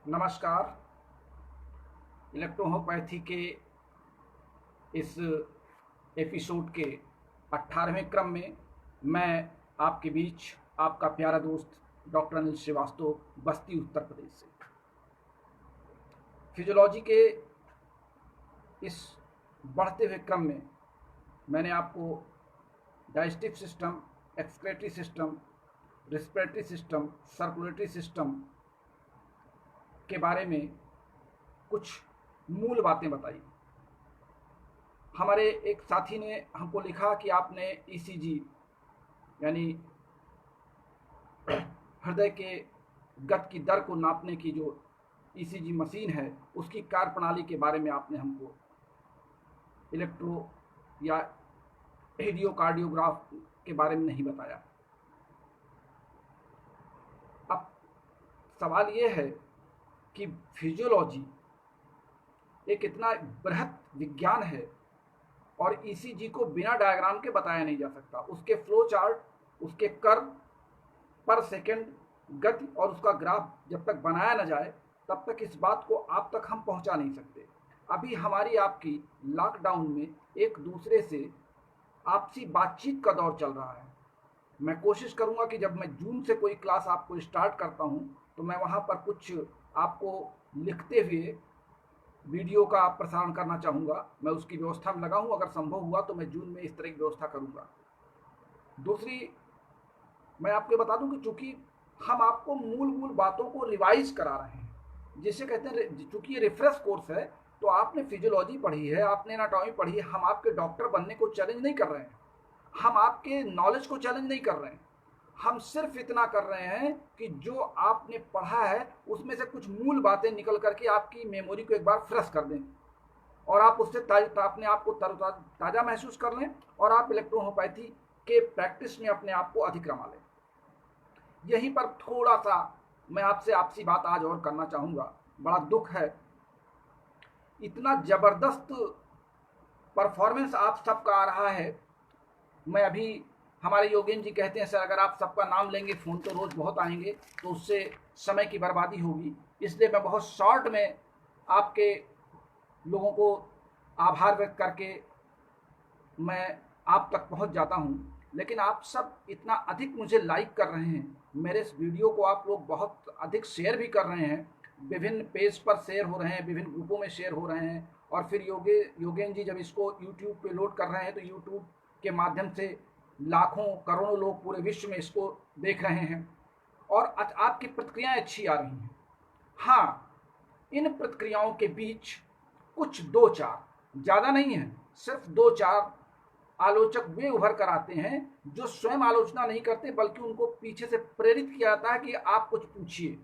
नमस्कार। इलेक्ट्रोहोपैथी के इस एपिसोड के 18वें क्रम में मैं आपके बीच आपका प्यारा दोस्त डॉक्टर अनिल श्रीवास्तव, बस्ती उत्तर प्रदेश से। फिजियोलॉजी के इस बढ़ते हुए क्रम में मैंने आपको digestive system, excretory system, respiratory system, circulatory system के बारे में कुछ मूल बातें बताई। हमारे एक साथी ने हमको लिखा कि आपने ईसीजी यानी हृदय के गति की दर को नापने की जो ईसीजी मशीन है उसकी कार्यप्रणाली के बारे में आपने हमको इलेक्ट्रो या एडियोकार्डियोग्राफ के बारे में नहीं बताया। अब सवाल ये है कि फिजियोलॉजी एक इतना बृहत विज्ञान है और ईसीजी को बिना डायग्राम के बताया नहीं जा सकता। उसके फ्लो चार्ट, उसके कर्व पर सेकंड गति और उसका ग्राफ जब तक बनाया न जाए तब तक इस बात को आप तक हम पहुंचा नहीं सकते। अभी हमारी आपकी लॉकडाउन में एक दूसरे से आपसी बातचीत का दौर चल रहा है। मैं कोशिश करूंगा कि जब मैं जून से कोई क्लास आपको स्टार्ट करता हूं तो मैं वहां पर कुछ आपको लिखते हुए वीडियो का प्रसारण करना चाहूँगा। मैं उसकी व्यवस्था में लगा हूँ, अगर संभव हुआ तो मैं जून में इस तरह की व्यवस्था करूँगा। दूसरी, मैं आपको बता दूं कि चूंकि हम आपको मूल मूल बातों को रिवाइज करा रहे हैं, जिसे कहते हैं, चूंकि ये रिफ्रेश कोर्स है तो आपने फिजियोलॉजी पढ़ी है, आपने एनाटॉमी पढ़ी है। हम आपके डॉक्टर बनने को चैलेंज नहीं कर रहे हैं, हम आपके नॉलेज को चैलेंज नहीं कर रहे हैं। हम सिर्फ इतना कर रहे हैं कि जो आपने पढ़ा है उसमें से कुछ मूल बातें निकल करके आपकी मेमोरी को एक बार फ्रेश कर दें और आप उससे अपने आप को ताज़ा महसूस कर लें और आप इलेक्ट्रोहोपैथी के प्रैक्टिस में अपने आप को अधिक रमा लें। यहीं पर थोड़ा सा मैं आपसे आपसी बात आज और करना चाहूँगा। बड़ा दुख है, इतना ज़बरदस्त परफॉर्मेंस आप सबका आ रहा है। मैं अभी, हमारे योगेंद्र जी कहते हैं सर अगर आप सबका नाम लेंगे फ़ोन तो रोज़ बहुत आएंगे तो उससे समय की बर्बादी होगी, इसलिए मैं बहुत शॉर्ट में आपके लोगों को आभार व्यक्त करके मैं आप तक पहुंच जाता हूं। लेकिन आप सब इतना अधिक मुझे लाइक कर रहे हैं, मेरे इस वीडियो को आप लोग बहुत अधिक शेयर भी कर रहे हैं, विभिन्न पेज पर शेयर हो रहे हैं, विभिन्न ग्रुपों में शेयर हो रहे हैं। और फिर योगेंद्र जी जब इसको यूट्यूब पे लोड कर रहे हैं तो यूट्यूब के माध्यम से लाखों करोड़ों लोग पूरे विश्व में इसको देख रहे हैं और आपकी प्रतिक्रियाएं अच्छी आ रही हैं। हाँ, इन प्रतिक्रियाओं के बीच कुछ दो चार, ज़्यादा नहीं है, सिर्फ दो चार आलोचक वे उभर कर आते हैं जो स्वयं आलोचना नहीं करते बल्कि उनको पीछे से प्रेरित किया जाता है कि आप कुछ पूछिए,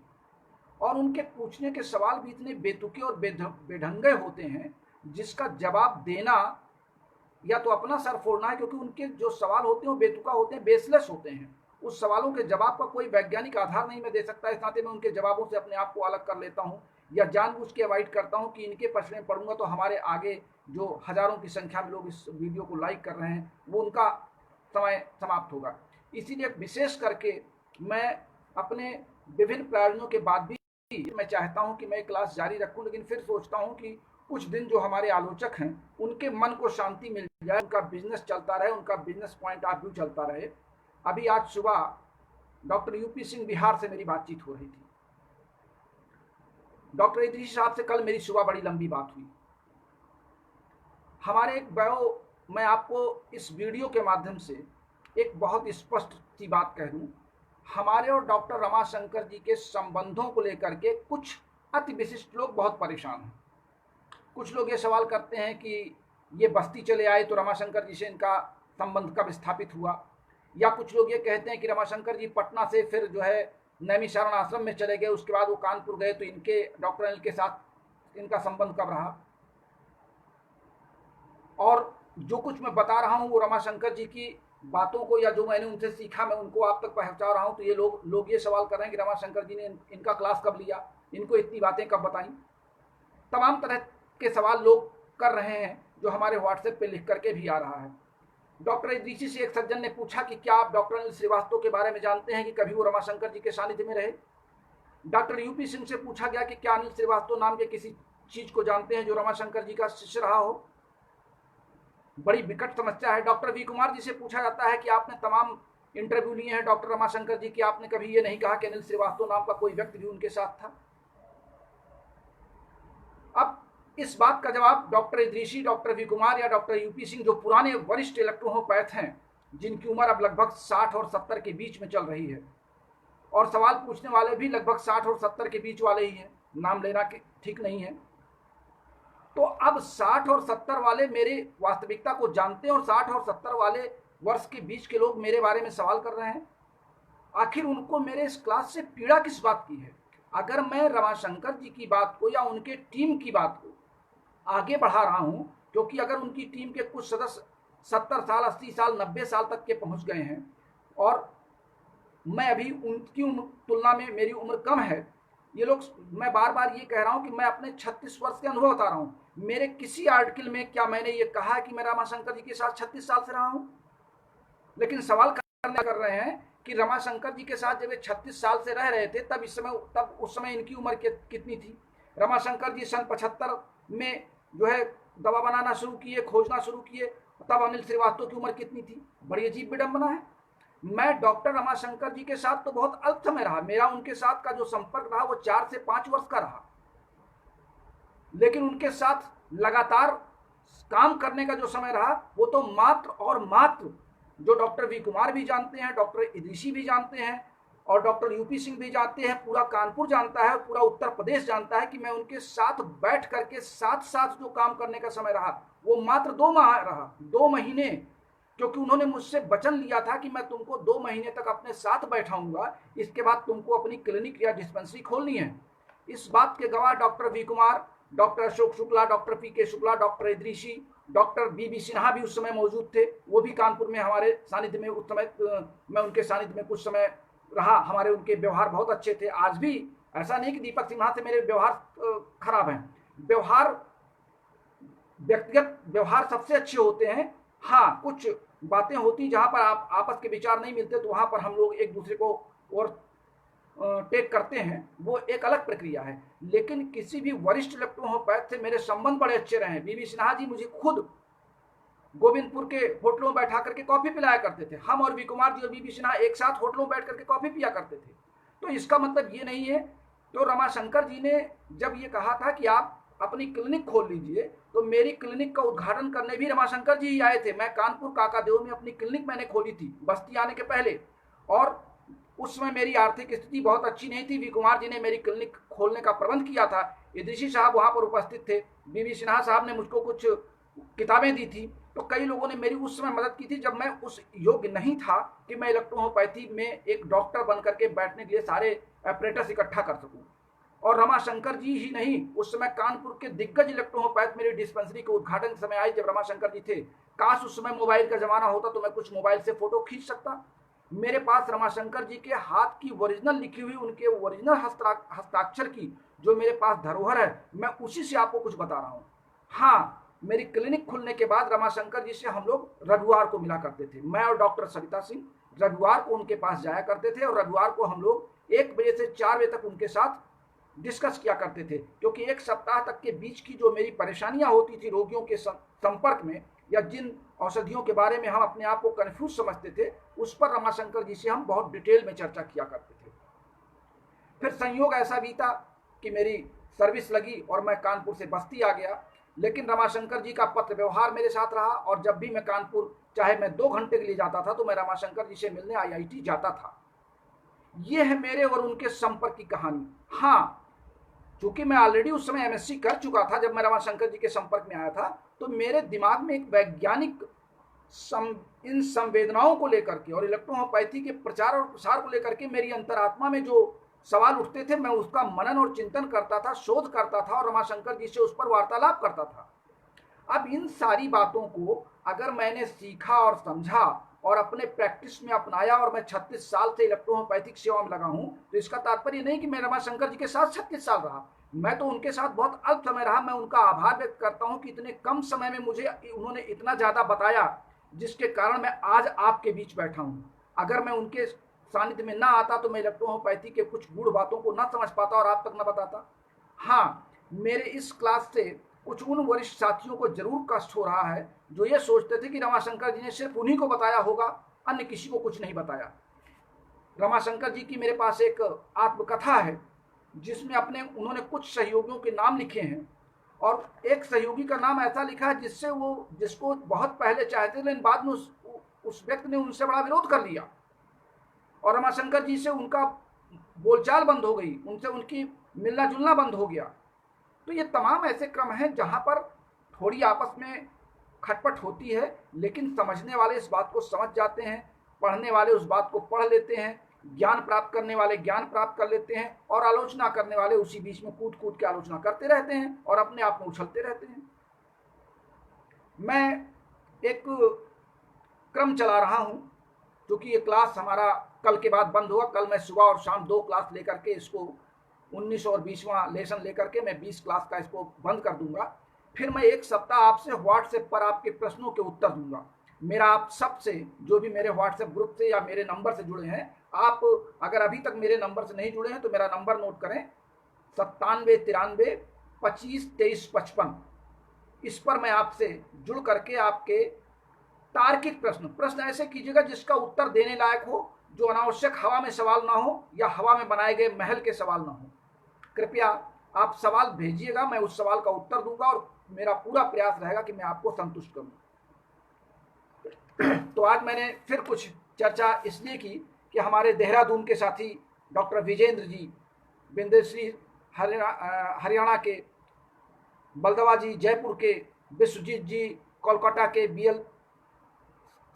और उनके पूछने के सवाल भी इतने बेतुके और बेढंगे होते हैं जिसका जवाब देना या तो अपना सर फोड़ना है, क्योंकि उनके जो सवाल होते हैं वो बेतुका होते हैं, बेसलेस होते हैं। उस सवालों के जवाब का कोई वैज्ञानिक आधार नहीं मैं दे सकता, इस नाते मैं उनके जवाबों से अपने आप को अलग कर लेता हूँ या जानबूझ के अवॉइड करता हूँ कि इनके पक्ष में पढ़ूंगा तो हमारे आगे जो हजारों की संख्या में लोग इस वीडियो को लाइक कर रहे हैं वो उनका समय समाप्त होगा। इसीलिए विशेष करके मैं अपने विभिन्न प्रायोजनों के बाद भी मैं चाहता हूं कि मैं क्लास जारी रखूं, लेकिन फिर सोचता हूं कि कुछ दिन जो हमारे आलोचक हैं उनके मन को शांति मिल जाए, उनका बिजनेस चलता रहे, उनका बिजनेस पॉइंट ऑफ व्यू चलता रहे। अभी आज सुबह डॉक्टर यूपी सिंह बिहार से मेरी बातचीत हो रही थी। डॉक्टर इदरीस साहब से कल मेरी सुबह बड़ी लंबी बात हुई। हमारे एक मैं आपको इस वीडियो के माध्यम से एक बहुत स्पष्ट सी बात कह दूं, हमारे और डॉक्टर रमाशंकर जी के संबंधों को लेकर के कुछ अति विशिष्ट लोग बहुत परेशान हैं। कुछ लोग ये सवाल करते हैं कि ये बस्ती चले आए तो रमाशंकर जी से इनका संबंध कब स्थापित हुआ, या कुछ लोग ये कहते हैं कि रमाशंकर जी पटना से फिर जो है नैमिषारण आश्रम में चले गए, उसके बाद वो कानपुर गए तो इनके डॉक्टर अनिल के साथ इनका संबंध कब रहा। और जो कुछ मैं बता रहा हूँ वो रमाशंकर जी की बातों को या जो मैंने उनसे सीखा मैं उनको आप तक पहुँचा रहा हूँ। तो ये लोग ये सवाल कर रहे हैं कि रमाशंकर जी ने इनका क्लास कब लिया, इनको इतनी बातें कब बताई। तमाम तरह के सवाल लोग कर रहे हैं जो हमारे व्हाट्सएप पे लिख करके भी आ रहा है। डॉक्टर इदरीसी से एक सज्जन ने पूछा कि क्या आप डॉक्टर अनिल श्रीवास्तव के बारे में जानते हैं कि कभी वो रमाशंकर जी के सानिध्य में रहे। डॉक्टर यूपी सिंह से पूछा गया कि क्या अनिल श्रीवास्तव नाम के किसी चीज को जानते हैं जो रमाशंकर जी का शिष्य रहा हो। बड़ी विकट समस्या है। डॉक्टर वी कुमार जी से पूछा जाता है कि आपने तमाम इंटरव्यू लिए हैं डॉक्टर रमाशंकर जी की, आपने कभी ये नहीं कहा कि अनिल श्रीवास्तव नाम का कोई व्यक्ति भी उनके साथ था। अब इस बात का जवाब doctor Idrisi, doctor V Kumar या डॉक्टर यूपी सिंह, जो पुराने वरिष्ठ इलेक्ट्रोहोपैथ हैं, जिनकी उम्र अब लगभग 60 और 70 के बीच में चल रही है, और सवाल पूछने वाले भी लगभग 60 और 70 के बीच वाले ही हैं, नाम लेना ठीक नहीं है। तो अब 60 और 70 वाले मेरे वास्तविकता को जानते हैं और 60 और 70 वाले वर्ष के बीच के लोग मेरे बारे में सवाल कर रहे हैं। आखिर उनको मेरे इस क्लास से पीड़ा किस बात की है? अगर मैं रमाशंकर जी की बात को या उनके टीम की बात को आगे बढ़ा रहा हूं, क्योंकि अगर उनकी टीम के कुछ सदस्य 70 साल, 80 साल, 90 साल तक के पहुंच गए हैं और मैं अभी उनकी तुलना में मेरी उम्र कम है, ये लोग, मैं बार बार ये कह रहा हूं कि मैं अपने 36 वर्ष के अनुभव बता रहा हूं। मेरे किसी आर्टिकल में क्या मैंने ये कहा कि मैं रमाशंकर जी के साथ 36 साल से रहा हूं? लेकिन सवाल कर रहे हैं कि रमाशंकर जी के साथ जब 36 साल से रह रहे थे तब उस समय इनकी उम्र कितनी थी? रमाशंकर जी सन 75 में जो है दवा बनाना शुरू किए, खोजना शुरू किए, तब अनिल श्रीवास्तव की उम्र कितनी थी? बड़ी अजीब विडंबना है। मैं डॉक्टर रमाशंकर जी के साथ तो बहुत अल्प समय रहा, मेरा उनके साथ का जो संपर्क रहा वो 4 से 5 वर्ष का रहा, लेकिन उनके साथ लगातार काम करने का जो समय रहा वो तो मात्र और मात्र, जो डॉक्टर वी कुमार भी जानते हैं, डॉक्टर इदरीसी भी जानते हैं और डॉक्टर यूपी सिंह भी जानते हैं, पूरा कानपुर जानता है, पूरा उत्तर प्रदेश जानता है कि मैं उनके साथ बैठ करके साथ साथ जो काम करने का समय रहा वो मात्र 2 माह रहा, 2 महीने, क्योंकि उन्होंने मुझसे वचन लिया था कि मैं तुमको 2 महीने तक अपने साथ बैठाऊंगा, इसके बाद तुमको अपनी क्लिनिक या डिस्पेंसरी खोलनी है। इस बात के गवाह doctor V Kumar, doctor Ashok Shukla, doctor P K. Shukla, doctor Idrisi, doctor B Sinha भी उस समय मौजूद थे। वो भी कानपुर में हमारे सानिध्य में, उस समय मैं उनके सानिध्य में कुछ समय रहा। हमारे उनके व्यवहार बहुत अच्छे थे। आज भी ऐसा नहीं कि दीपक सिन्हा से मेरे व्यवहार खराब हैं, व्यक्तिगत व्यवहार सबसे अच्छे होते हैं। हाँ, कुछ बातें होती जहां पर आप आपस के विचार नहीं मिलते तो वहां पर हम लोग एक दूसरे को और टेक करते हैं, वो एक अलग प्रक्रिया है। लेकिन किसी भी वरिष्ठ इलेक्ट्रोहोपैथ से मेरे संबंध बड़े अच्छे रहे। बी सिन्हा जी मुझे खुद गोविंदपुर के होटलों में बैठा करके कॉफी पिलाया करते थे। हम और वी कुमार जी और बी सिन्हा एक साथ होटलों में बैठ करके कॉफी पिया करते थे। तो इसका मतलब ये नहीं है। तो रमाशंकर जी ने जब ये कहा था कि आप अपनी क्लिनिक खोल लीजिए, तो मेरी क्लिनिक का उद्घाटन करने भी रमाशंकर जी ही आए थे। मैं कानपुर काकादेव में अपनी क्लिनिक मैंने खोली थी बस्ती आने के पहले, और उस समय मेरी आर्थिक स्थिति बहुत अच्छी नहीं थी। वी कुमार जी ने मेरी क्लिनिक खोलने का प्रबंध किया था। इदरीसी साहब वहां पर उपस्थित थे। बी सिन्हा साहब ने मुझको कुछ किताबें दी थी। तो कई लोगों ने मेरी उस समय मदद की थी जब मैं उस योग्य नहीं था कि मैं इलेक्ट्रोहोपैथी में एक डॉक्टर बन करके बैठने के लिए सारे एपरेटस इकट्ठा कर सकूं। और रमाशंकर जी ही नहीं, उस समय कानपुर के दिग्गज इलेक्ट्रोहोपैथ मेरी डिस्पेंसरी के उद्घाटन के समय आई जब रमाशंकर जी थे। काश उस समय मोबाइल का जमाना होता तो मैं कुछ मोबाइल से फोटो खींच सकता। मेरे पास रमाशंकर जी के हाथ की ओरिजिनल लिखी हुई, उनके ओरिजिनल हस्ताक्षर की जो मेरे पास धरोहर है, मैं उसी से आपको कुछ बता रहा हूँ। हाँ, मेरी क्लिनिक खुलने के बाद रमाशंकर जी से हम लोग रविवार को मिला करते थे। मैं और डॉक्टर सविता सिंह रविवार को उनके पास जाया करते थे और रविवार को हम लोग 1 बजे से 4 बजे तक उनके साथ डिस्कस किया करते थे। क्योंकि 1 सप्ताह तक के बीच की जो मेरी परेशानियां होती थी रोगियों के संपर्क में, या जिन औषधियों के बारे में हम अपने आप को कंफ्यूज समझते थे, उस पर रमाशंकर जी से हम बहुत डिटेल में चर्चा किया करते थे। फिर संयोग ऐसा बीता कि मेरी सर्विस लगी और मैं कानपुर से बस्ती आ गया। लेकिन रमाशंकर जी का पत्र व्यवहार मेरे साथ रहा और जब भी मैं कानपुर, चाहे मैं 2 घंटे के लिए जाता था, तो मैं रमाशंकर जी से मिलने IIT जाता था। यह है मेरे और उनके संपर्क की कहानी। हाँ, चूंकि मैं ऑलरेडी उस समय MSc कर चुका था जब मैं रमाशंकर जी के संपर्क में आया था, तो मेरे दिमाग में एक वैज्ञानिक इन संवेदनाओं को लेकर के और इलेक्ट्रोहोपैथी के प्रचार और प्रसार को लेकर के मेरी अंतरात्मा में जो सवाल उठते थे, मैं उसका मनन और चिंतन करता था, शोध करता था और रमाशंकर जी से उस पर वार्तालाप करता था। अब इन सारी बातों को अगर मैंने सीखा और समझा और अपने प्रैक्टिस में अपनाया और मैं 36 साल से इलेक्ट्रोहोपैथिक सेवा में लगा हूं, तो इसका तात्पर्य नहीं कि मैं रमाशंकर जी के साथ 36 साल रहा। मैं तो उनके साथ बहुत अल्प समय रहा। मैं उनका आभार व्यक्त करता हूं कि इतने कम समय में मुझे उन्होंने इतना ज्यादा बताया, जिसके कारण मैं आज आपके बीच बैठा हूं। अगर मैं उनके सानिध्य में ना आता तो मैं इलेक्ट्रोहोम्योपैथी के कुछ गूढ़ बातों को ना समझ पाता और आप तक ना बताता। हाँ, मेरे इस क्लास से कुछ उन वरिष्ठ साथियों को जरूर कष्ट हो रहा है जो ये सोचते थे कि रमाशंकर जी ने सिर्फ उन्हीं को बताया होगा, अन्य किसी को कुछ नहीं बताया। रमाशंकर जी की मेरे पास एक आत्मकथा है जिसमें उन्होंने कुछ सहयोगियों के नाम लिखे हैं, और एक सहयोगी का नाम ऐसा लिखा है जिसको बहुत पहले चाहते थे, लेकिन बाद में उस व्यक्ति ने उनसे बड़ा विरोध कर लिया और रमाशंकर जी से उनका बोलचाल बंद हो गई, उनसे उनकी मिलना जुलना बंद हो गया। तो ये तमाम ऐसे क्रम हैं जहां पर थोड़ी आपस में खटपट होती है, लेकिन समझने वाले इस बात को समझ जाते हैं, पढ़ने वाले उस बात को पढ़ लेते हैं, ज्ञान प्राप्त करने वाले ज्ञान प्राप्त कर लेते हैं, और आलोचना करने वाले उसी बीच में कूद कूद के आलोचना करते रहते हैं और अपने आप में उछलते रहते हैं। मैं एक क्रम चला रहा हूं, क्योंकि ये क्लास हमारा कल के बाद बंद होगा। कल मैं सुबह और शाम 2 क्लास लेकर के इसको 19 और 20वां लेसन लेकर के मैं 20 क्लास का इसको बंद कर दूंगा। फिर मैं एक सप्ताह आपसे व्हाट्सएप पर आपके प्रश्नों के उत्तर दूंगा। मेरा आप सबसे, जो भी मेरे व्हाट्सएप ग्रुप से या मेरे नंबर से जुड़े हैं, आप अगर अभी तक मेरे नंबर से नहीं जुड़े हैं तो मेरा नंबर नोट करें, 97 93 25 23 55। इस पर मैं आपसे जुड़ करके आपके तार्किक प्रश्न ऐसे कीजिएगा जिसका उत्तर देने लायक हो, जो अनावश्यक हवा में सवाल ना हो या हवा में बनाए गए महल के सवाल ना हो। कृपया आप सवाल भेजिएगा, मैं उस सवाल का उत्तर दूंगा और मेरा पूरा प्रयास रहेगा कि मैं आपको संतुष्ट करूं। तो आज मैंने फिर कुछ चर्चा इसलिए की कि हमारे देहरादून के साथी डॉक्टर विजेंद्र जी, बिंदेश्री हरियाणा के, बलदवा जी जयपुर के, विश्वजीत जी कोलकाता के, BL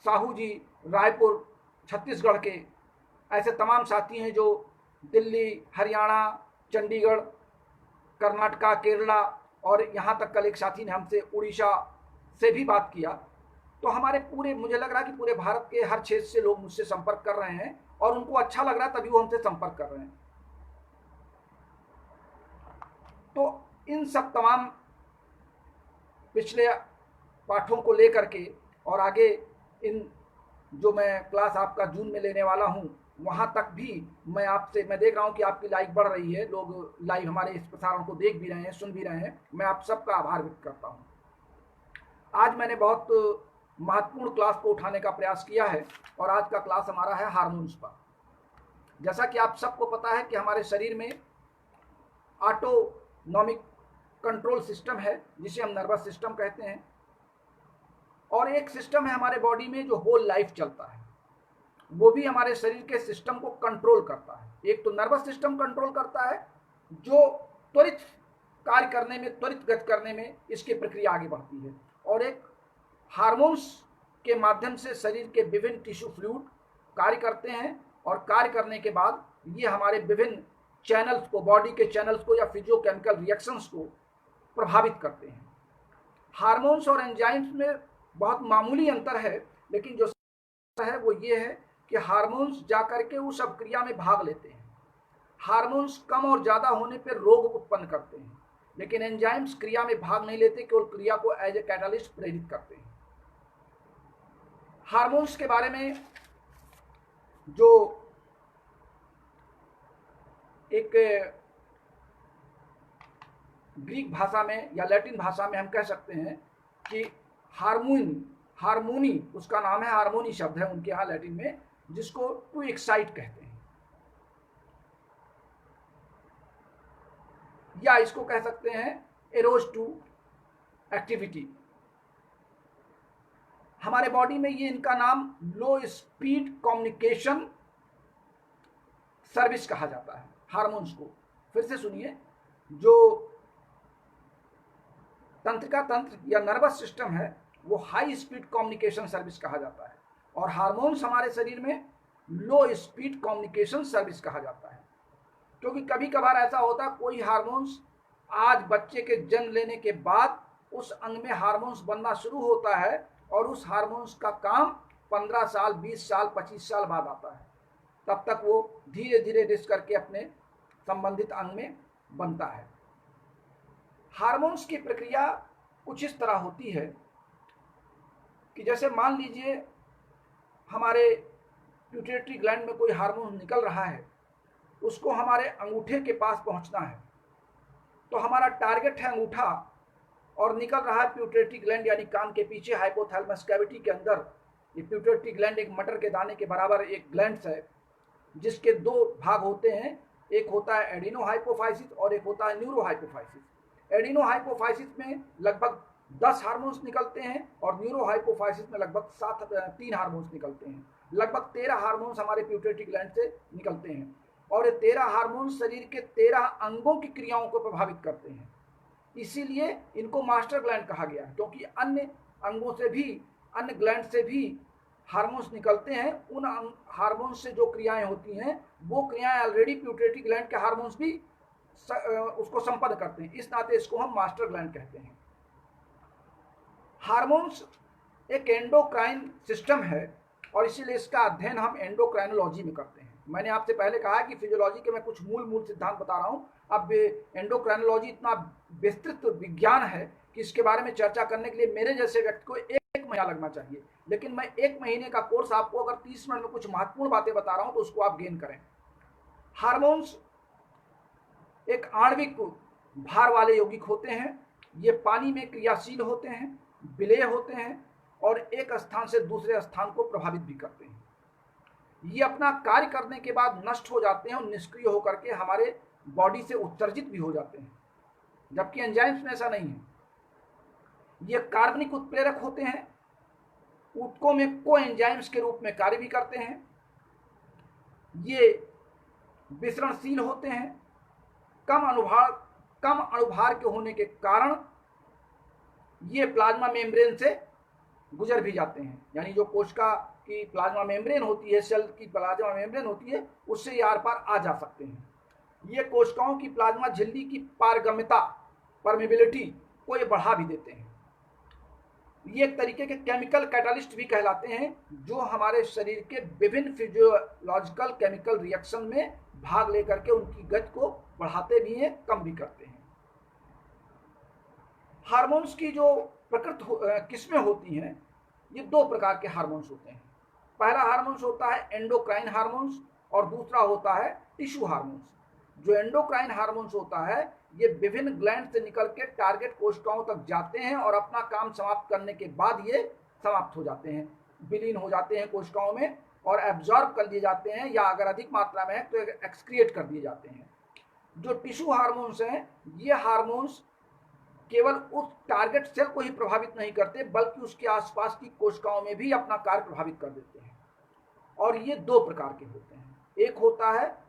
साहू जी रायपुर छत्तीसगढ़ के, ऐसे तमाम साथी हैं जो दिल्ली, हरियाणा, चंडीगढ़, कर्नाटका, केरला, और यहाँ तक कल एक साथी ने हमसे उड़ीसा से भी बात किया। तो हमारे पूरे, मुझे लग रहा है कि पूरे भारत के हर क्षेत्र से लोग मुझसे संपर्क कर रहे हैं और उनको अच्छा लग रहा है, तभी वो हमसे संपर्क कर रहे हैं। तो इन सब तमाम पिछले पाठों को लेकर के और आगे इन जो मैं क्लास आपका जून में लेने वाला हूं, वहां तक भी मैं देख रहा हूं कि आपकी लाइक बढ़ रही है, लोग लाइव हमारे इस प्रसारण को देख भी रहे हैं, सुन भी रहे हैं। मैं आप सबका आभार व्यक्त करता हूं। आज मैंने बहुत महत्वपूर्ण क्लास को उठाने का प्रयास किया है और आज का क्लास हमारा है हार्मोन्स पर। जैसा कि आप सबको पता है कि हमारे शरीर में ऑटोनॉमिक कंट्रोल सिस्टम है जिसे हम नर्वस सिस्टम कहते हैं, और एक सिस्टम है हमारे बॉडी में जो होल लाइफ चलता है, वो भी हमारे शरीर के सिस्टम को कंट्रोल करता है। एक तो नर्वस सिस्टम कंट्रोल करता है जो त्वरित कार्य करने में, त्वरित गति करने में इसकी प्रक्रिया आगे बढ़ती है, और एक हार्मोन्स के माध्यम से शरीर के विभिन्न टिश्यू फ्लूइड कार्य करते हैं, और कार्य करने के बाद ये हमारे विभिन्न चैनल्स को, बॉडी के चैनल्स को या फिजियोकेमिकल रिएक्शंस को प्रभावित करते हैं। हार्मोन्स और एंजाइम्स में बहुत मामूली अंतर है, लेकिन जो है वो ये है कि हार्मोन्स जाकर के उस अभिक्रिया में भाग लेते हैं। हार्मोन्स कम और ज्यादा होने पर रोग उत्पन्न करते हैं, लेकिन एंजाइम्स क्रिया में भाग नहीं लेते, केवल क्रिया को एज ए कैटालिस्ट प्रेरित करते हैं। हार्मोन्स के बारे में जो एक ग्रीक भाषा में या लैटिन भाषा में हम कह सकते हैं कि हार्मोनी उसका नाम है, हार्मोनी शब्द है उनके यहाँ लैटिन में, जिसको टू एक्साइट कहते हैं, या इसको कह सकते हैं एरोज टू एक्टिविटी। हमारे बॉडी में ये इनका नाम लो स्पीड कम्युनिकेशन सर्विस कहा जाता है हार्मोन्स को। फिर से सुनिए, जो तंत्रिका तंत्र या नर्वस सिस्टम है वो हाई स्पीड कम्युनिकेशन सर्विस कहा जाता है, और हार्मोन्स हमारे शरीर में लो स्पीड कम्युनिकेशन सर्विस कहा जाता है। क्योंकि कभी कभार ऐसा होता है कोई हार्मोन्स आज बच्चे के जन्म लेने के बाद उस अंग में हार्मोन्स बनना शुरू होता है, और उस हार्मोन्स का काम 15 साल 20 साल 25 साल बाद आता है। तब तक वो धीरे धीरे रिस्क करके अपने संबंधित अंग में बनता है। हार्मोन्स की प्रक्रिया कुछ इस तरह होती है कि जैसे मान लीजिए हमारे प्यूटेटरी ग्लैंड में कोई हार्मोन निकल रहा है, उसको हमारे अंगूठे के पास पहुंचना है, तो हमारा टारगेट है अंगूठा और निकल रहा है प्यूटेटरी ग्लैंड यानी कान के पीछे हाइपोथैलेमस कैविटी के अंदर। ये प्यूटेटरी ग्लैंड एक मटर के दाने के बराबर एक ग्लैंड है, जिसके दो भाग होते हैं, एक होता है एडिनोहाइपोफाइसिस और एक होता है न्यूरोहाइपोफाइसिस। एडिनोहाइपोफाइसिस में लगभग 10 हार्मोन्स निकलते हैं और न्यूरोहाइपोफाइसिस में लगभग 3 हार्मोन्स निकलते हैं। लगभग 13 हार्मोन्स हमारे प्यूटेटरी ग्लैंड से निकलते हैं और ये 13 हार्मोन्स शरीर के 13 अंगों की क्रियाओं को प्रभावित करते हैं। इसीलिए इनको मास्टर ग्लैंड कहा गया है, क्योंकि अन्य अंगों से भी, अन्य ग्लैंड से भी हार्मोन्स निकलते हैं। उन हार्मोन्स से जो क्रियाएं होती हैं वो क्रियाएं ऑलरेडी प्यूटेटरी ग्लैंड के हार्मोन्स भी उसको संपन्न करते हैं, इस नाते इसको हम मास्टर ग्लैंड कहते हैं। हार्मोन्स एक एंडोक्राइन सिस्टम है और इसीलिए इसका अध्ययन हम एंडोक्राइनोलॉजी में करते हैं। मैंने आपसे पहले कहा कि फिजियोलॉजी के मैं कुछ मूल सिद्धांत बता रहा हूं। अब एंडोक्राइनोलॉजी इतना विस्तृत विज्ञान है कि इसके बारे में चर्चा करने के लिए मेरे जैसे व्यक्ति को एक महीना लगना चाहिए, लेकिन मैं 1 महीने का कोर्स आपको अगर 30 मिनट में कुछ महत्वपूर्ण बातें बता रहा हूं तो उसको आप गेन करें। हार्मोन्स एक आणविक भार वाले यौगिक होते हैं। ये पानी में क्रियाशील होते हैं, विलेय होते हैं और एक स्थान से दूसरे स्थान को प्रभावित भी करते हैं। ये अपना कार्य करने के बाद नष्ट हो जाते हैं और निष्क्रिय होकर के हमारे बॉडी से उत्सर्जित भी हो जाते हैं, जबकि एंजाइम्स में ऐसा नहीं है। ये कार्बनिक उत्प्रेरक होते हैं, ऊतकों में कोएंजाइम्स के रूप में कार्य भी करते हैं। ये विसरणशील होते हैं, कम अणुभार के होने के कारण ये प्लाज्मा मेम्ब्रेन से गुजर भी जाते हैं, यानी जो कोशिका की प्लाज्मा मेम्ब्रेन होती है, सेल की प्लाज्मा मेम्ब्रेन होती है, उससे ये आर पार आ जा सकते हैं। ये कोशिकाओं की प्लाज्मा झिल्ली की पारगम्यता, परमेबिलिटी को ये बढ़ा भी देते हैं। ये एक तरीके के केमिकल कैटालिस्ट भी कहलाते हैं, जो हमारे शरीर के विभिन्न फिजियोलॉजिकल केमिकल रिएक्शन में भाग लेकर के उनकी गति को बढ़ाते भी हैं, कम भी करते हैं। हार्मोन्स की जो प्रकृत किस्में होती हैं, ये 2 प्रकार के हार्मोन्स होते हैं। पहला हार्मोन्स होता है एंडोक्राइन हार्मोन्स और दूसरा होता है टिश्यू हार्मोन्स। जो एंडोक्राइन हार्मोन्स होता है, ये विभिन्न ग्लैंड से निकल के टारगेट कोशिकाओं तक जाते हैं और अपना काम समाप्त करने के बाद ये समाप्त हो जाते हैं, विलीन हो जाते हैं कोशिकाओं में और एब्जॉर्ब कर लिए जाते हैं, या अगर अधिक मात्रा में है तो एक्सक्रिएट कर दिए जाते हैं। जो टिश्यू हार्मोन्स हैं, ये हार्मोन्स केवल उस टारगेट सेल को ही प्रभावित नहीं करते, बल्कि उसके आसपास की कोशिकाओं में भी अपना कार्य प्रभावित कर देते हैं। और ये 2 प्रकार के होते हैं, एक होता है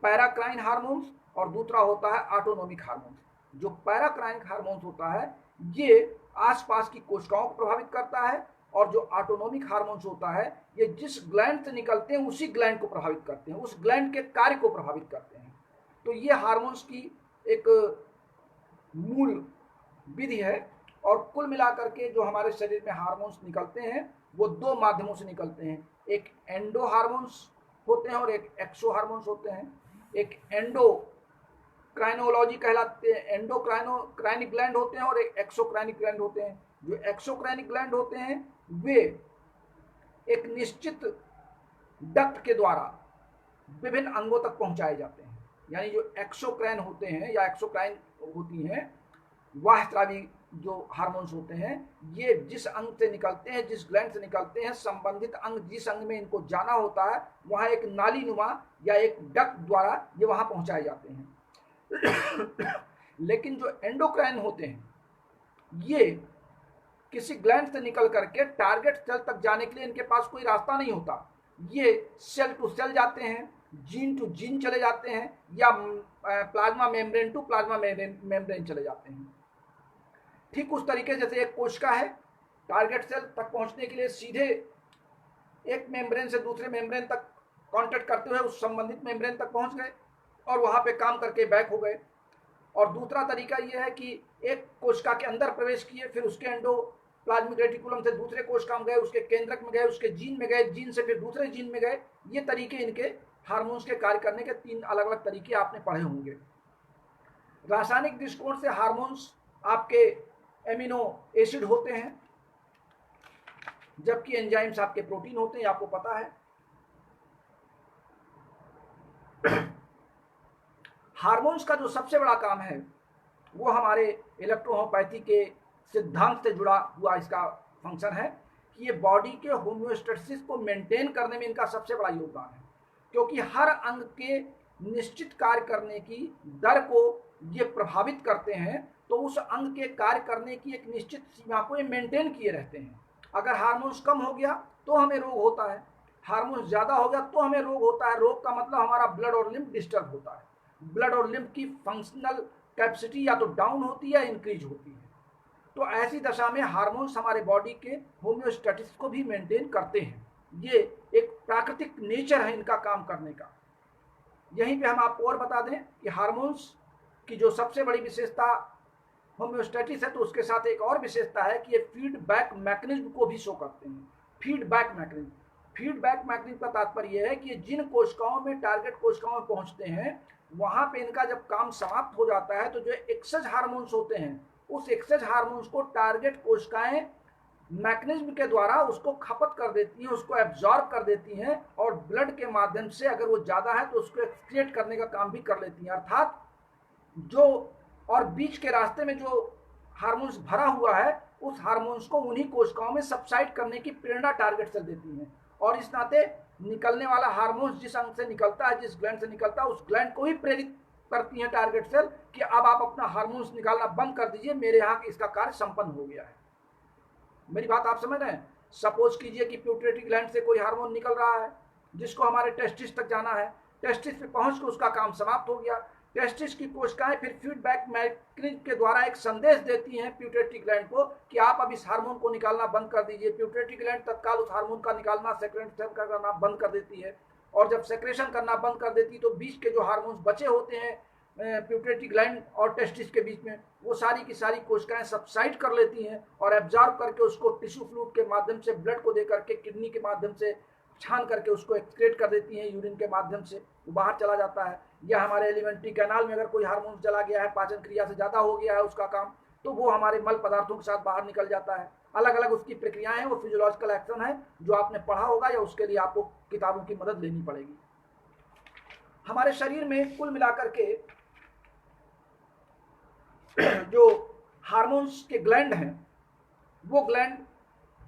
पैराक्राइन हार्मोन्स और दूसरा होता है ऑटोनोमिक हार्मोन्स। जो पैराक्राइन हार्मोन्स होता है, ये आसपास की कोशिकाओं को प्रभावित करता है, और जो ऑटोनोमिक हार्मोन्स होता है, ये जिस ग्लैंड से निकलते हैं उसी ग्लैंड को प्रभावित करते हैं, उस ग्लैंड के कार्य को प्रभावित करते हैं। तो ये हार्मोन्स की एक मूल विधि है। और कुल मिलाकर के जो हमारे शरीर में हार्मोन्स निकलते हैं वो 2 माध्यमों से निकलते हैं, एक एंडो हार्मोन्स होते हैं और एक एक्सो हार्मोन्स होते हैं। एक एंडोक्राइनोलॉजी कहलाते हैं, एंडोक्राइनिक ग्लैंड होते हैं और एक एक्सोक्राइनिक ग्लैंड होते हैं। जो एक्सोक्राइनिक ग्लैंड होते हैं वे एक निश्चित डक्ट के द्वारा विभिन्न अंगों तक पहुंचाए जाते हैं। यानी जो एक्सोक्राइन होते हैं या एक्सोक्राइन होती हैं, वाहस्रावी जो हार्मोन्स होते हैं, ये जिस अंग से निकलते हैं, जिस ग्लैंड से निकलते हैं, संबंधित अंग जिस अंग में इनको जाना होता है, वहां एक नाली नुमा या एक डक्ट द्वारा ये वहां पहुंचाए जाते हैं। लेकिन जो एंडोक्राइन होते हैं, ये किसी ग्लैंड से निकल करके टारगेट सेल तक जाने के लिए इनके पास कोई रास्ता नहीं होता। ये सेल टू सेल जाते हैं, जीन टू जीन चले जाते हैं, या plasma membrane to plasma membrane चले जाते हैं। ठीक उस तरीके से जैसे एक कोशिका है, टारगेट सेल तक पहुंचने के लिए सीधे एक मेम्ब्रेन से दूसरे मेम्ब्रेन तक कांटेक्ट करते हुए उस संबंधित मेम्ब्रेन तक पहुंच गए और वहां पे काम करके बैक हो गए। और दूसरा तरीका यह है कि एक कोशिका के अंदर प्रवेश किए, फिर उसके एंडोप्लाज्मिक रेटिकुलम से दूसरे कोशिका में गए, उसके केंद्रक में गए, उसके जीन में गए, जीन से फिर दूसरे जीन में गए। ये तरीके इनके हार्मोन्स के कार्य करने के 3 अलग अलग तरीके आपने पढ़े होंगे। रासायनिक दृष्टिकोण से हार्मोन्स आपके एमिनो एसिड होते हैं, जबकि एंजाइम्स आपके प्रोटीन होते हैं, आपको पता है। हार्मोन्स का जो सबसे बड़ा काम है वो हमारे इलेक्ट्रोहोम्योपैथी के सिद्धांत से जुड़ा हुआ इसका फंक्शन है कि ये बॉडी के होम्योस्टेसिस को मेंटेन करने में इनका सबसे बड़ा योगदान है, क्योंकि हर अंग के निश्चित कार्य करने की दर को ये प्रभावित करते हैं, तो उस अंग के कार्य करने की एक निश्चित सीमा को ये मेंटेन किए रहते हैं। अगर हार्मोन्स कम हो गया तो हमें रोग होता है, हार्मोन्स ज़्यादा हो गया तो हमें रोग होता है। रोग का मतलब हमारा ब्लड और लिम्फ डिस्टर्ब होता है। ब्लड और लिम्फ की फंक्शनल कैपेसिटी या तो डाउन होती है या इंक्रीज होती है। तो ऐसी दशा में हार्मोन्स हमारे बॉडी के होम्योस्टेटिस को भी मेंटेन करते हैं। ये एक प्राकृतिक नेचर है इनका काम करने का। यहीं पे हम आपको और बता दें कि हार्मोन्स की जो सबसे बड़ी विशेषता होम्योस्टेटिस है, तो उसके साथ एक और विशेषता है कि ये फीडबैक मैकेनिज्म को भी शो करते हैं। फीडबैक मैकेनिज्म का तात्पर्य यह है कि जिन कोशिकाओं में टारगेट कोशिकाओं में पहुंचते हैं, वहां पे इनका जब काम समाप्त हो जाता है तो जो एक्सेस हार्मोन्स होते हैं, उस एक्सेस हार्मोन्स को टारगेट कोशिकाएं मैकेनिज्म के द्वारा उसको खपत कर देती हैं, उसको एब्जॉर्ब कर देती हैं और ब्लड के माध्यम से अगर वो ज़्यादा है तो उसको एक्सक्रिएट करने का काम भी कर लेती हैं। अर्थात जो और बीच के रास्ते में जो हार्मोन्स भरा हुआ है, उस हार्मोन्स को उन्हीं कोशिकाओं में सबसाइड करने की प्रेरणा टारगेट सेल देती हैं। और इस नाते निकलने वाला हार्मोन्स जिस अंग से निकलता है, जिस ग्लैंड से निकलता है, उस ग्लैंड को ही प्रेरित करती हैं टारगेट सेल कि अब आप अपना हार्मोन्स निकालना बंद कर दीजिए, मेरे यहाँ इसका कार्य संपन्न हो गया है। मेरी बात आप समझ रहे हैं? सपोज कीजिए कि प्यूटरेटरी ग्लैंड से कोई हार्मोन निकल रहा है जिसको हमारे टेस्टिस तक जाना है, टेस्टिस पे पहुंच के उसका काम समाप्त हो गया। टेस्टिस की कोशिकाएं फिर फीडबैक मैकेनिज्म के द्वारा एक संदेश देती हैं प्यूटरेटरी ग्लैंड को कि आप अब इस हार्मोन को निकालना बंद कर दीजिए। प्यूटरेटरी ग्लैंड तत्काल उस हार्मोन का निकालना सेक्रेशन करना बंद कर देती है, और जब सेक्रेशन करना बंद कर देती है तो बीच के जो हार्मोन्स बचे होते हैं प्यूटरेटरी ग्लैंड और टेस्टिस के बीच में, वो सारी की सारी कोशिकाएं सबसाइड कर लेती हैं और एब्जॉर्ब करके उसको टिश्यू फ्लूइड के माध्यम से, ब्लड को देकर के, किडनी के माध्यम से छान करके उसको एक्सक्रीट कर देती हैं, यूरिन के माध्यम से वो बाहर चला जाता है। या हमारे एलिमेंट्री कैनाल में अगर कोई हार्मोन चला गया है, पाचन क्रिया से ज़्यादा हो गया है उसका काम, तो वो हमारे मल पदार्थों के साथ बाहर निकल जाता है। अलग अलग उसकी प्रक्रियाएं हैं, वो फिजियोलॉजिकल एक्शन है जो आपने पढ़ा होगा या उसके लिए आपको किताबों की मदद लेनी पड़ेगी। हमारे शरीर में कुल मिलाकर के जो हार्मोन्स के ग्लैंड हैं, वो ग्लैंड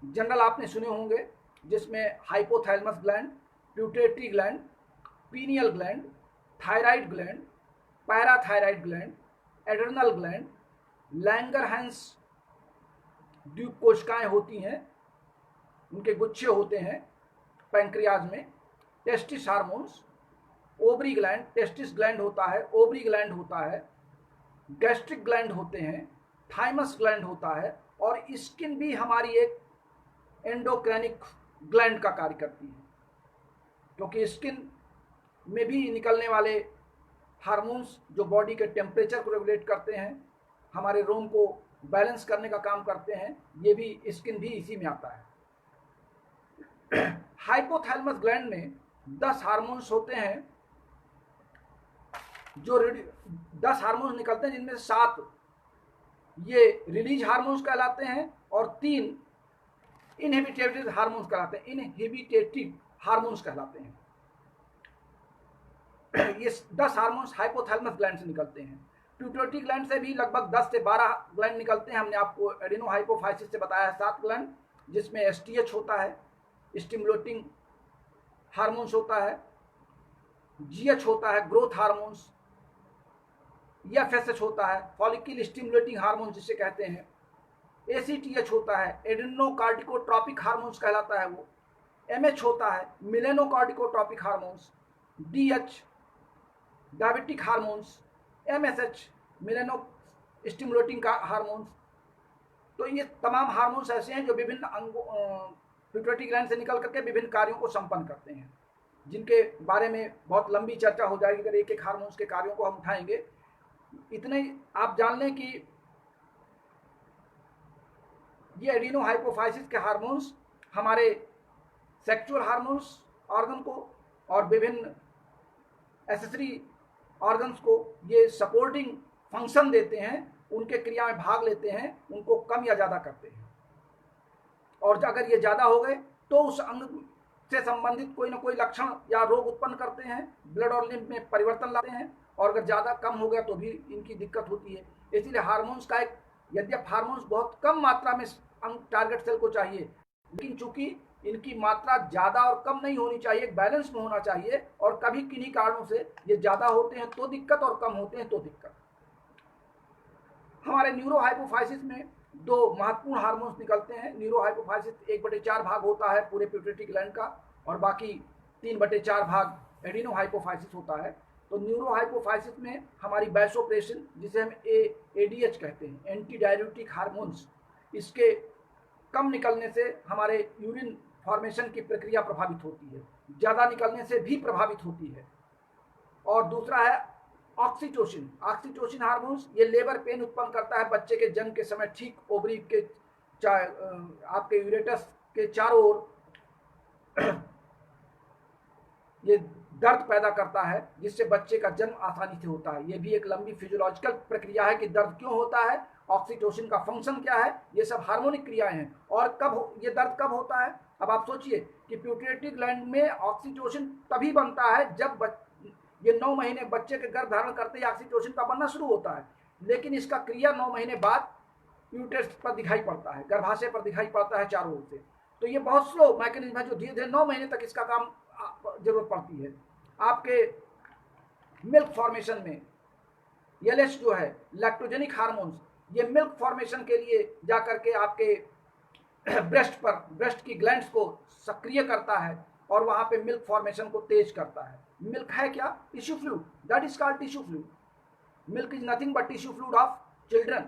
जनरल आपने सुने होंगे, जिसमें hypothalamus gland, प्यूटेटरी gland, pineal gland, thyroid gland, parathyroid gland, adrenal gland, Langerhans द्वीप कोशिकाएं होती हैं, उनके गुच्छे होते हैं पैंक्रियाज में, testis hormones, ovary gland, testis gland होता है, ओवरी ग्लैंड होता है, गैस्ट्रिक ग्लैंड होते हैं, थाइमस ग्लैंड होता है, और स्किन भी हमारी एक एंडोक्राइनिक ग्लैंड का कार्य करती है, क्योंकि स्किन में भी निकलने वाले हार्मोन्स जो बॉडी के टेम्परेचर को रेगुलेट करते हैं, हमारे रोम को बैलेंस करने का काम करते हैं, ये भी स्किन भी इसी में आता है। हाइपोथैलेमस ग्लैंड में 10 हार्मोन्स होते हैं, जो 10 हार्मोन्स निकलते हैं, जिनमें से 7 ये रिलीज हार्मोन्स कहलाते हैं और 3 इनहिबिटेटिव हार्मोन्स कहलाते हैं, इनहिबिटेटिव हार्मोन्स कहलाते हैं। ये 10 हार्मोन्स हाइपोथैलेमस ग्लैंड से निकलते हैं। प्यूटरेटरी ग्लैंड से भी लगभग 10 से 12 ग्लैंड निकलते हैं। हमने आपको एडिनोहाइपोफाइसिस से बताया है 7 ग्लैंड, जिसमें एसटीएच होता है, स्टिमुलेटिंग हार्मोन्स होता है, जीएच होता है, ग्रोथ हार्मोन्स, एफएसएच होता है, फॉलिकल स्टिमुलेटिंग हार्मोन जिसे कहते हैं, एसीटीएच होता है, एड्रेनोकार्टिकोट्रोपिक हार्मोन्स कहलाता है वो, एमएच होता है, melanocorticotropic hormones, DH diabetic hormones, MSH melano stimulating का हार्मोन्स। तो ये तमाम हार्मोन्स ऐसे हैं जो विभिन्न अंगों प्यूटरेटरी ग्लैंड से निकल करके विभिन्न कार्यों को संपन्न करते हैं, जिनके बारे में बहुत लंबी चर्चा हो जाएगी अगर एक एक हार्मोन्स के कार्यों को हम उठाएंगे। इतने आप जान लें कि ये एडिनोहाइपोफाइसिस के हार्मोन्स हमारे सेक्सुअल हार्मोन्स ऑर्गन को और विभिन्न एसेसरी ऑर्गन्स को ये सपोर्टिंग फंक्शन देते हैं, उनके क्रिया में भाग लेते हैं, उनको कम या ज़्यादा करते हैं। और अगर ये ज़्यादा हो गए तो उस अंग से संबंधित कोई ना कोई लक्षण या रोग उत्पन्न करते हैं, ब्लड और लिम्फ में परिवर्तन लाते हैं, और अगर ज़्यादा कम हो गया तो भी इनकी दिक्कत होती है। इसीलिए हार्मोन्स का एक, यद्यप हार्मोन्स बहुत कम मात्रा में टारगेट सेल को चाहिए, लेकिन चूंकि इनकी मात्रा ज़्यादा और कम नहीं होनी चाहिए, बैलेंस में होना चाहिए, और कभी किन्हीं कारणों से ये ज़्यादा होते हैं तो दिक्कत और कम होते हैं तो दिक्कत। हमारे न्यूरोहाइपोफाइसिस में दो महत्वपूर्ण हार्मोन्स निकलते हैं। न्यूरोहाइपोफाइसिस 1/4 भाग होता है पूरे पिट्यूटरी ग्लैंड का, और बाकी 3/4 भाग एडिनोहाइपोफाइसिस होता है। तो न्यूरोहाइपोफाइसिस में हमारी वैसोप्रेसिन, जिसे हम एडीएच कहते हैं, एंटी डाययूरेटिक हार्मोन्स, इसके कम निकलने से हमारे यूरिन फॉर्मेशन की प्रक्रिया प्रभावित होती है, ज़्यादा निकलने से भी प्रभावित होती है। और दूसरा है ऑक्सीटोसिन। ऑक्सीटोसिन हार्मोन्स ये लेबर पेन उत्पन्न करता है बच्चे के जन्म के समय, ठीक ओवरी के आपके यूरेटस के चारों ओर ये दर्द पैदा करता है, जिससे बच्चे का जन्म आसानी से होता है। ये भी एक लंबी फिजियोलॉजिकल प्रक्रिया है कि दर्द क्यों होता है, ऑक्सीटोसिन का फंक्शन क्या है, ये सब हार्मोनिक क्रियाएं हैं। और कब ये दर्द कब होता है, अब आप सोचिए कि पिट्यूटरी ग्लैंड में ऑक्सीटोसिन तभी बनता है जब ये 9 महीने बच्चे के गर्भ धारण करते ही ऑक्सीटोसिन का बनना शुरू होता है, लेकिन इसका क्रिया 9 महीने बाद यूट्रस पर दिखाई पड़ता है, गर्भाशय पर दिखाई पड़ता है चारों ओर से। तो ये बहुत स्लो मैकेनिज्म है जो धीरे धीरे 9 महीने तक इसका काम जरूरत पड़ती है। आपके मिल्क फॉर्मेशन में एलएच जो है लैक्टोजेनिक हार्मोन्स, ये मिल्क फॉर्मेशन के लिए जाकर के आपके ब्रेस्ट की ग्लैंड्स को सक्रिय करता है और वहां पे मिल्क फॉर्मेशन को तेज करता है। मिल्क है क्या, tissue fluid, that is called tissue fluid. Milk is nothing but tissue fluid of children,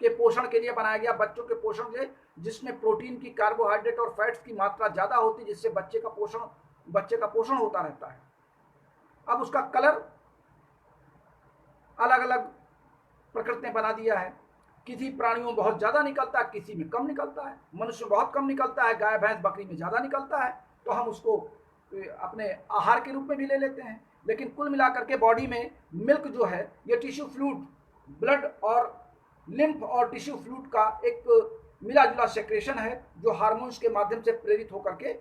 के पोषण के लिए बनाया गया, बच्चों के पोषण के, जिसमें प्रोटीन की, कार्बोहाइड्रेट और फैट्स की मात्रा ज्यादा होती है, जिससे बच्चे का पोषण होता रहता है। अब उसका कलर अलग अलग प्रकृति ने बना दिया है, किसी प्राणियों में बहुत ज्यादा निकलता है, किसी में कम निकलता है, मनुष्य में बहुत कम निकलता है, गाय भैंस बकरी में ज्यादा निकलता है, तो हम उसको अपने आहार के रूप में भी ले लेते हैं। लेकिन कुल मिलाकर के बॉडी में मिल्क जो है ये टिश्यू फ्लूइड, ब्लड और लिम्फ और टिश्यू फ्लूइड का एक मिला जुला सेक्रेशन है जो हार्मोन्स के माध्यम से प्रेरित होकर के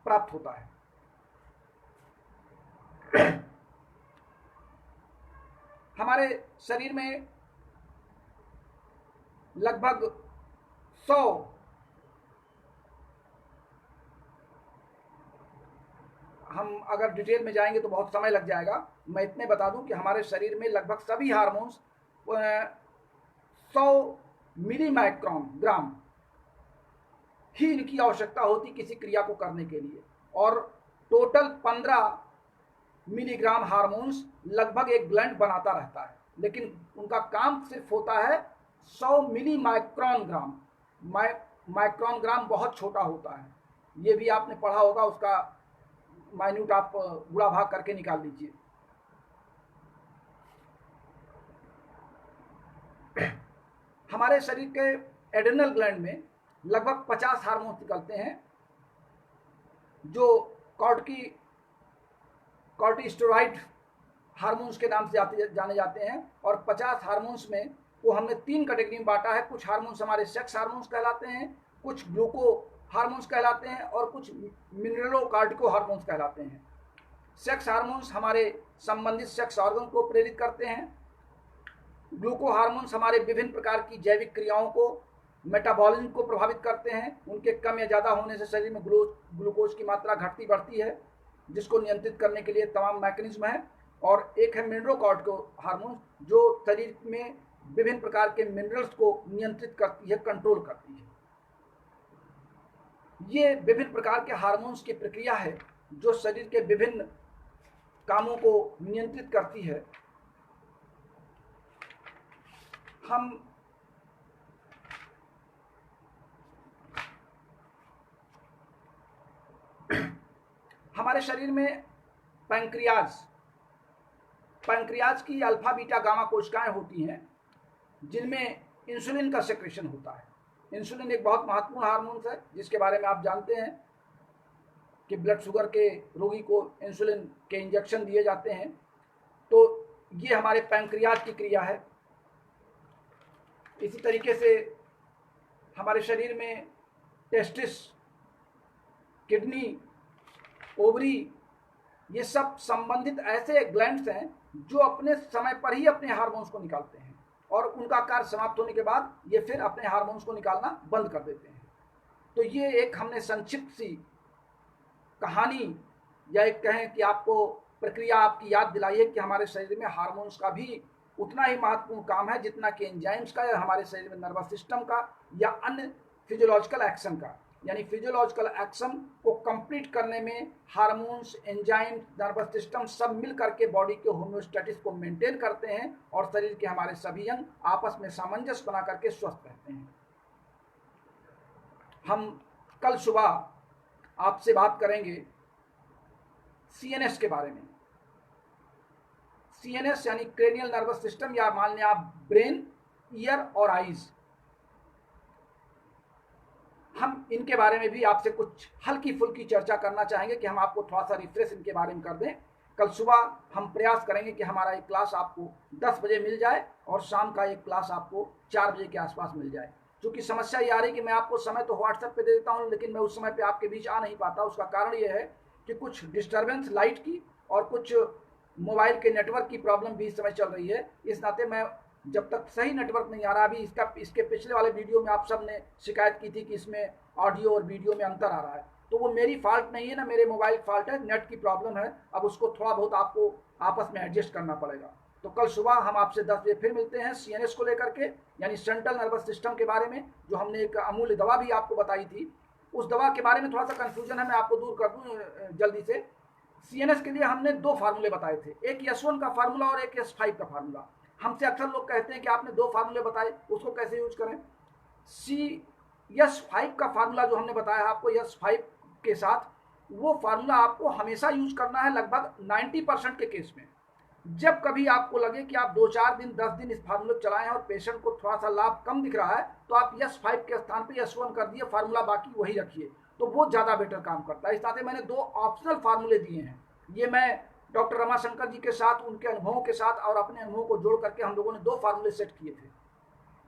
प्राप्त होता है। हमारे शरीर में लगभग 100 हम अगर डिटेल में जाएंगे तो बहुत समय लग जाएगा। मैं इतने बता दूं कि हमारे शरीर में लगभग सभी हार्मोन्स 100 मिली माइक्रोन ग्राम ही इनकी आवश्यकता होती किसी क्रिया को करने के लिए, और टोटल 15 मिलीग्राम हार्मोन्स लगभग एक ग्लैंड बनाता रहता है, लेकिन उनका काम सिर्फ होता है 100 मिली माइक्रोन ग्राम। माइक्रोन ग्राम बहुत छोटा होता है, ये भी आपने पढ़ा होगा, उसका माइन्यूट आप गुणा भाग करके निकाल लीजिए। हमारे शरीर के एड्रेनल ग्लैंड में लगभग 50 हार्मोन्स निकलते हैं जो कॉर्टिस्टेरॉइड हार्मोन्स के नाम से जाने जाते हैं। और 50 हार्मोन्स में वो हमने 3 कैटेगरी में बांटा है। कुछ हार्मोन्स हमारे सेक्स हार्मोन्स कहलाते हैं, कुछ ग्लूको हार्मोन्स कहलाते हैं, और कुछ मिनरलोकार्टिको हार्मोन्स कहलाते हैं। सेक्स हार्मोन्स हमारे संबंधित सेक्स ऑर्गन को प्रेरित करते हैं। ग्लूको हार्मोन्स हमारे विभिन्न प्रकार की जैविक क्रियाओं को, मेटाबॉलिज्म को प्रभावित करते हैं। उनके कम या ज़्यादा होने से शरीर में ग्लूकोज की मात्रा घटती बढ़ती है, जिसको नियंत्रित करने के लिए तमाम मैकेनिज्म है। और एक है मिनरलोकार्टिको हार्मोन्स जो शरीर में विभिन्न प्रकार के मिनरल्स को नियंत्रित करती है, कंट्रोल करती है। ये विभिन्न प्रकार के हार्मोन्स की प्रक्रिया है जो शरीर के विभिन्न कामों को नियंत्रित करती है। हमारे शरीर में पैंक्रियाज की अल्फा बीटा गामा कोशिकाएं होती हैं जिनमें इंसुलिन का सेक्रेशन होता है। इंसुलिन एक बहुत महत्वपूर्ण हार्मोन है जिसके बारे में आप जानते हैं कि ब्लड शुगर के रोगी को इंसुलिन के इंजेक्शन दिए जाते हैं। तो ये हमारे पैंक्रियाज की क्रिया है। इसी तरीके से हमारे शरीर में टेस्टिस, किडनी, ओवरी ये सब संबंधित ऐसे ग्लैंड्स हैं जो अपने समय पर ही अपने हार्मोन्स को निकालते हैं और उनका कार्य समाप्त होने के बाद ये फिर अपने हार्मोन्स को निकालना बंद कर देते हैं। तो ये एक हमने संक्षिप्त सी कहानी या एक कहें कि आपको प्रक्रिया आपकी याद दिलाई है कि हमारे शरीर में हार्मोन्स का भी उतना ही महत्वपूर्ण काम है जितना कि एंजाइम्स का या हमारे शरीर में नर्वस सिस्टम का या अन्य फिजियोलॉजिकल एक्शन का। यानी फिजियोलॉजिकल एक्शन को कंप्लीट करने में हार्मोन्स, एंजाइम, नर्वस सिस्टम सब मिल करके बॉडी के होम्योस्टेटिस को मेंटेन करते हैं और शरीर के हमारे सभी अंग आपस में सामंजस्य बना करके स्वस्थ रहते हैं। हम कल सुबह आपसे बात करेंगे सीएनएस के बारे में। सीएनएस यानी क्रेनियल नर्वस सिस्टम, या मान लें आप ब्रेन, ईयर और आईज। हम इनके बारे में भी आपसे कुछ हल्की फुल्की चर्चा करना चाहेंगे कि हम आपको थोड़ा सा रिफ्रेश इनके बारे में कर दें। कल सुबह हम प्रयास करेंगे कि हमारा एक क्लास आपको 10 बजे मिल जाए और शाम का एक क्लास आपको 4 बजे के आसपास मिल जाए। क्योंकि समस्या ये आ रही कि मैं आपको समय तो व्हाट्सएप पे दे देता हूँ, लेकिन मैं उस समय पे आपके बीच आ नहीं पाता। उसका कारण ये है कि कुछ डिस्टर्बेंस लाइट की और कुछ मोबाइल के नेटवर्क की प्रॉब्लम भी इस समय चल रही है। इस नाते मैं जब तक सही नेटवर्क नहीं आ रहा, अभी इसके पिछले वाले वीडियो में आप सब ने शिकायत की थी कि इसमें ऑडियो और वीडियो में अंतर आ रहा है, तो वो मेरी फॉल्ट नहीं है ना, मेरे मोबाइल फॉल्ट है, नेट की प्रॉब्लम है। अब उसको थोड़ा बहुत आपको आपस में एडजस्ट करना पड़ेगा। तो कल सुबह हम आपसे 10 बजे फिर मिलते हैं सीएनएस को लेकर के, यानी सेंट्रल नर्वस सिस्टम के बारे में, जो हमने एक अमूल्य दवा भी आपको बताई थी। उस दवा के बारे में थोड़ा सा कंफ्यूजन है, मैं आपको दूर कर दूं जल्दी से। सीएनएस के लिए हमने 2 फार्मूले बताए थे, एक S1 का फार्मूला और एक S5 का फार्मूला। हमसे अक्सर लोग कहते हैं कि आपने 2 फार्मूले बताए, उसको कैसे यूज करें। S5 का फार्मूला जो हमने बताया आपको, S5 के साथ वो फार्मूला आपको हमेशा यूज करना है लगभग 90% के केस में। जब कभी आपको लगे कि आप 2-4 दिन 10 दिन इस फार्मूले को चलाएं और पेशेंट को थोड़ा सा लाभ कम दिख रहा है, तो आप S5 के स्थान पे S1 कर दिए, फार्मूला बाकी वही रखिए, तो वो ज़्यादा बेटर काम करता है। इस नाते मैंने 2 ऑप्शनल फार्मूले दिए हैं। ये मैं डॉक्टर रमाशंकर जी के साथ, उनके अनुभवों के साथ और अपने अनुभवों को जोड़ करके हम लोगों ने 2 फार्मूले सेट किए थे।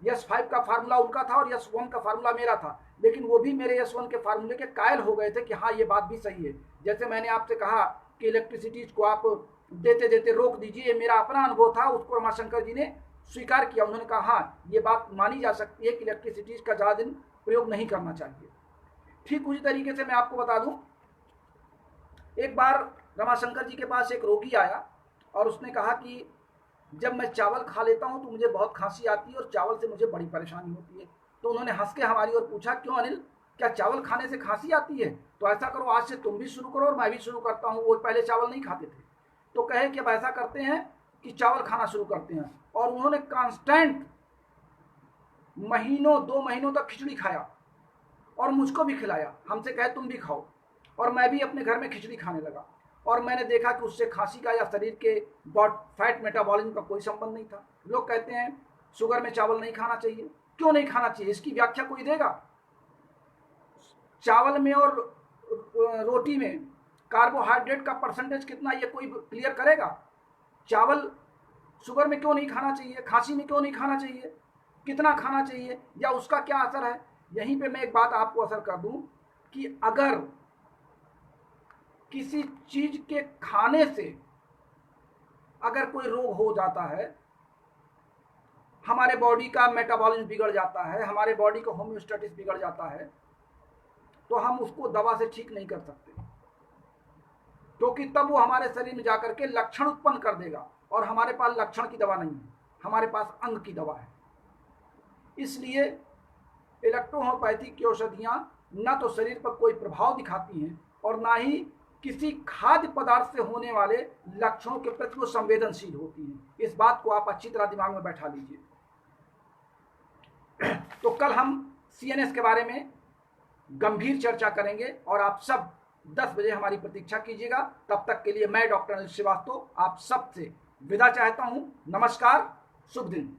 S5 का फार्मूला उनका था और S1 का फार्मूला मेरा था, लेकिन वो भी मेरे S1 के फार्मूले के कायल हो गए थे कि हाँ ये बात भी सही है। जैसे मैंने आपसे कहा कि इलेक्ट्रिसिटी को आप देते देते रोक दीजिए, ये मेरा अपना अनुभव था, उसको रमाशंकर जी ने स्वीकार किया। उन्होंने कहा हाँ ये बात मानी जा सकती है कि इलेक्ट्रिसिटी का ज़्यादा दिन प्रयोग नहीं करना चाहिए। ठीक उसी तरीके से मैं आपको बता दूं, एक बार रमाशंकर जी के पास एक रोगी आया और उसने कहा कि जब मैं चावल खा लेता हूं तो मुझे बहुत खांसी आती है और चावल से मुझे बड़ी परेशानी होती है। तो उन्होंने हंस के हमारी ओर पूछा, क्यों अनिल, क्या चावल खाने से खांसी आती है? तो ऐसा करो, आज से तुम भी शुरू करो और मैं भी शुरू करता हूँ। वो पहले चावल नहीं खाते थे, तो कहे कि अब ऐसा करते हैं कि चावल खाना शुरू करते हैं। और उन्होंने कांस्टेंट महीनों 2 महीनों तक खिचड़ी खाया और मुझको भी खिलाया। हमसे कहे तुम भी खाओ, और मैं भी अपने घर में खिचड़ी खाने लगा। और मैंने देखा कि उससे खांसी का या शरीर के फैट मेटाबॉलिज्म का कोई संबंध नहीं था। लोग कहते हैं शुगर में चावल नहीं खाना चाहिए, क्यों नहीं खाना चाहिए, इसकी व्याख्या कोई देगा? चावल में और रोटी में कार्बोहाइड्रेट का परसेंटेज कितना, ये कोई क्लियर करेगा? चावल शुगर में क्यों नहीं खाना चाहिए, खांसी में क्यों नहीं खाना चाहिए, कितना खाना चाहिए, या उसका क्या असर है? यहीं पे मैं एक बात आपको असर कर दूं कि अगर किसी चीज के खाने से अगर कोई रोग हो जाता है, हमारे बॉडी का मेटाबॉलिज्म बिगड़ जाता है, हमारे बॉडी का होम्योस्टेटिस बिगड़ जाता है, तो हम उसको दवा से ठीक नहीं कर सकते, क्योंकि तब वो हमारे शरीर में जाकर के लक्षण उत्पन्न कर देगा। और हमारे पास लक्षण की दवा नहीं है, हमारे पास अंग की दवा है। इसलिए इलेक्ट्रोहोम्योपैथी की औषधियाँ न तो शरीर पर कोई प्रभाव दिखाती हैं और ना ही किसी खाद्य पदार्थ से होने वाले लक्षणों के प्रति वो संवेदनशील होती हैं। इस बात को आप अच्छी तरह दिमाग में बैठा लीजिए। तो कल हम सीएनएस के बारे में गंभीर चर्चा करेंगे और आप सब 10 बजे हमारी प्रतीक्षा कीजिएगा। तब तक के लिए मैं डॉक्टर अनिल श्रीवास्तव आप सबसे विदा चाहता हूं। नमस्कार, शुभ दिन।